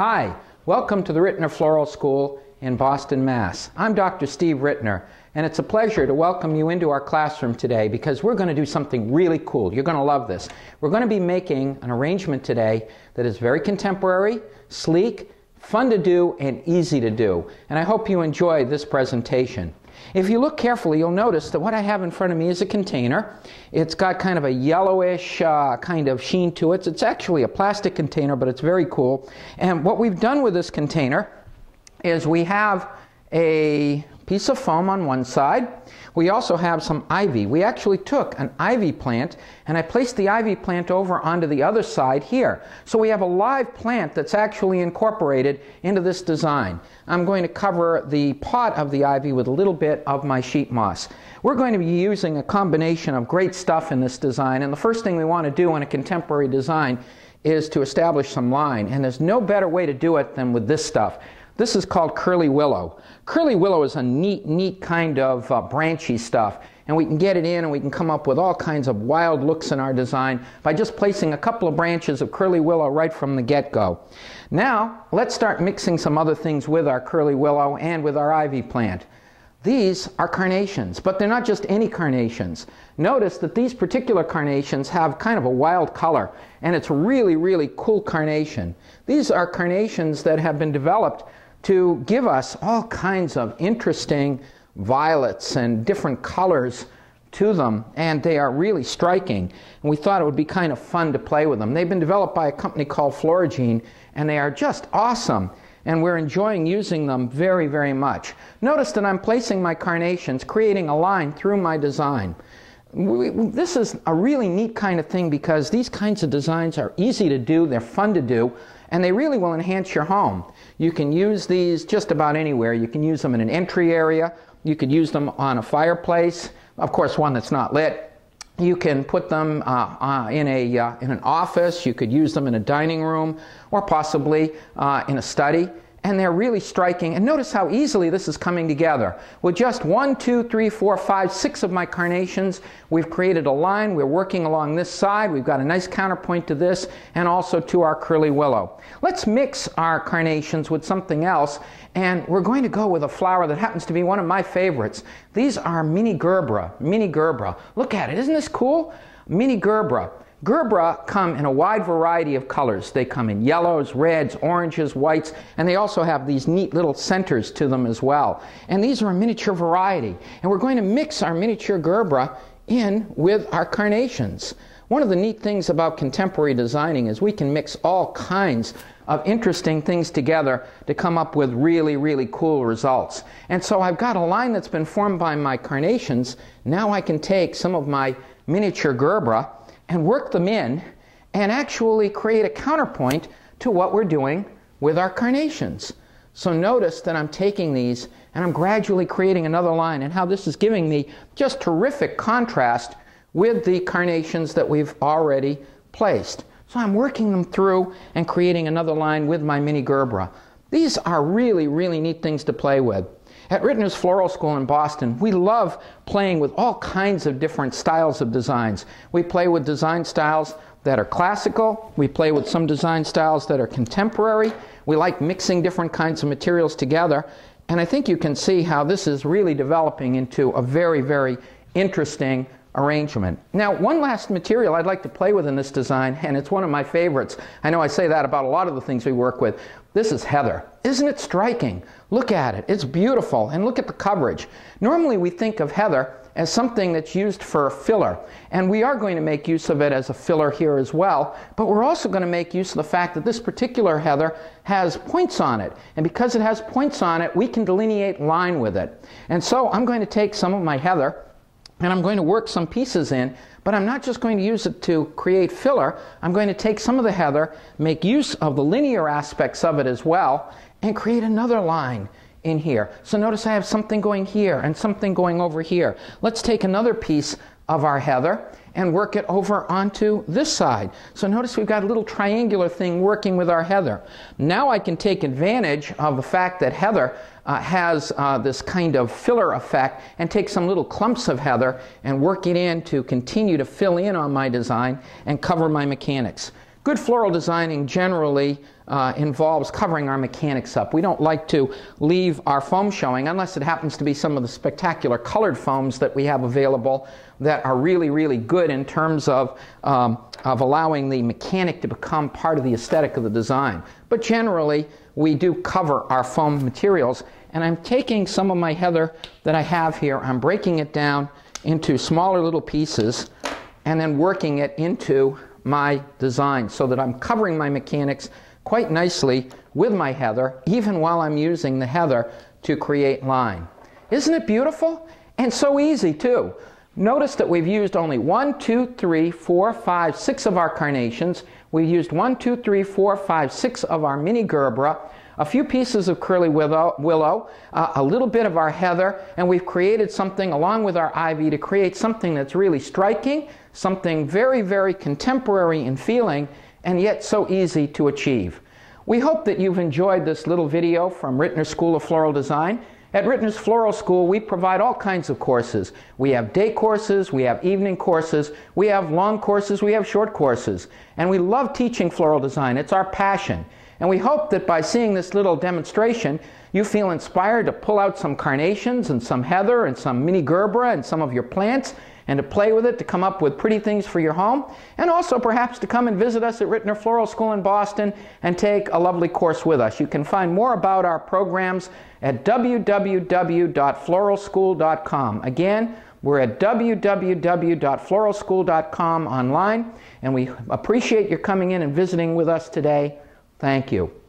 Hi, welcome to the Rittners Floral School in Boston, Mass. I'm Dr. Steve Rittner, and it's a pleasure to welcome you into our classroom today because we're going to do something really cool. You're going to love this. We're going to be making an arrangement today that is very contemporary, sleek, fun to do, and easy to do. And I hope you enjoy this presentation. If you look carefully, you'll notice that what I have in front of me is a container. It's got kind of a yellowish kind of sheen to it. It's actually a plastic container, but it's very cool. And what we've done with this container is we have a piece of foam on one side. We also have some ivy. We actually took an ivy plant and I placed the ivy plant over onto the other side here. So we have a live plant that's actually incorporated into this design. I'm going to cover the pot of the ivy with a little bit of my sheet moss. We're going to be using a combination of great stuff in this design, and the first thing we want to do in a contemporary design is to establish some line, and there's no better way to do it than with this stuff. This is called curly willow. Curly willow is a neat kind of branchy stuff, and we can get it in and we can come up with all kinds of wild looks in our design by just placing a couple of branches of curly willow right from the get-go. Now, let's start mixing some other things with our curly willow and with our ivy plant. These are carnations, but they're not just any carnations. Notice that these particular carnations have kind of a wild color, and it's a really cool carnation. These are carnations that have been developed to give us all kinds of interesting violets and different colors to them, and they are really striking. And we thought it would be kind of fun to play with them. They've been developed by a company called Florigene, and they are just awesome. And we're enjoying using them very much. Notice that I'm placing my carnations, creating a line through my design. This is a really neat kind of thing because these kinds of designs are easy to do, they're fun to do, and they really will enhance your home. You can use these just about anywhere. You can use them in an entry area. You could use them on a fireplace, of course one that's not lit. You can put them in an office. You could use them in a dining room or possibly in a study. And they're really striking. And notice how easily this is coming together. With just 1, 2, 3, 4, 5, 6 of my carnations, we've created a line. We're working along this side. We've got a nice counterpoint to this and also to our curly willow. Let's mix our carnations with something else. And we're going to go with a flower that happens to be one of my favorites. These are mini gerbera. Look at it. Isn't this cool? Mini gerbera. Gerbera come in a wide variety of colors. They come in yellows, reds, oranges, whites, and they also have these neat little centers to them as well. And these are a miniature variety. And we're going to mix our miniature gerbera in with our carnations. One of the neat things about contemporary designing is we can mix all kinds of interesting things together to come up with really cool results. And so I've got a line that's been formed by my carnations. Now I can take some of my miniature gerbera and work them in and actually create a counterpoint to what we're doing with our carnations. So notice that I'm taking these and I'm gradually creating another line, and how this is giving me just terrific contrast with the carnations that we've already placed. So I'm working them through and creating another line with my mini gerbera. These are really neat things to play with. At Rittners Floral School in Boston, we love playing with all kinds of different styles of designs. We play with design styles that are classical. We play with some design styles that are contemporary. We like mixing different kinds of materials together. And I think you can see how this is really developing into a very interesting arrangement. Now, one last material I'd like to play with in this design, and it's one of my favorites. I know I say that about a lot of the things we work with. This is heather. Isn't it striking? Look at it. It's beautiful. And look at the coverage. Normally we think of heather as something that's used for a filler. And we are going to make use of it as a filler here as well. But we're also going to make use of the fact that this particular heather has points on it. And because it has points on it, we can delineate line with it. And so I'm going to take some of my heather and I'm going to work some pieces in, but I'm not just going to use it to create filler. I'm going to take some of the heather, make use of the linear aspects of it as well, and create another line in here. So notice I have something going here and something going over here. Let's take another piece of our heather and work it over onto this side. So notice we've got a little triangular thing working with our heather. Now I can take advantage of the fact that heather has this kind of filler effect and take some little clumps of heather and work it in to continue to fill in on my design and cover my mechanics. Good floral designing generally involves covering our mechanics up. We don't like to leave our foam showing unless it happens to be some of the spectacular colored foams that we have available that are really, really good in terms of allowing the mechanic to become part of the aesthetic of the design. But generally, we do cover our foam materials. And I'm taking some of my heather that I have here, I'm breaking it down into smaller little pieces and then working it into my design so that I'm covering my mechanics quite nicely with my heather, even while I'm using the heather to create line. Isn't it beautiful? And so easy too. Notice that we've used only 1, 2, 3, 4, 5, 6 of our carnations. We've used 1, 2, 3, 4, 5, 6 of our mini gerbera, a few pieces of curly willow, a little bit of our heather, and we've created something along with our ivy to create something that's really striking, something very, very contemporary in feeling, and yet so easy to achieve. We hope that you've enjoyed this little video from Rittners School of Floral Design. At Rittners Floral School, we provide all kinds of courses. We have day courses, we have evening courses, we have long courses, we have short courses. And we love teaching floral design. It's our passion. And we hope that by seeing this little demonstration, you feel inspired to pull out some carnations and some heather and some mini gerbera and some of your plants and to play with it to come up with pretty things for your home, and also perhaps to come and visit us at Rittners Floral School in Boston and take a lovely course with us. You can find more about our programs at www.floralschool.com. Again, we're at www.floralschool.com online, and we appreciate your coming in and visiting with us today. Thank you.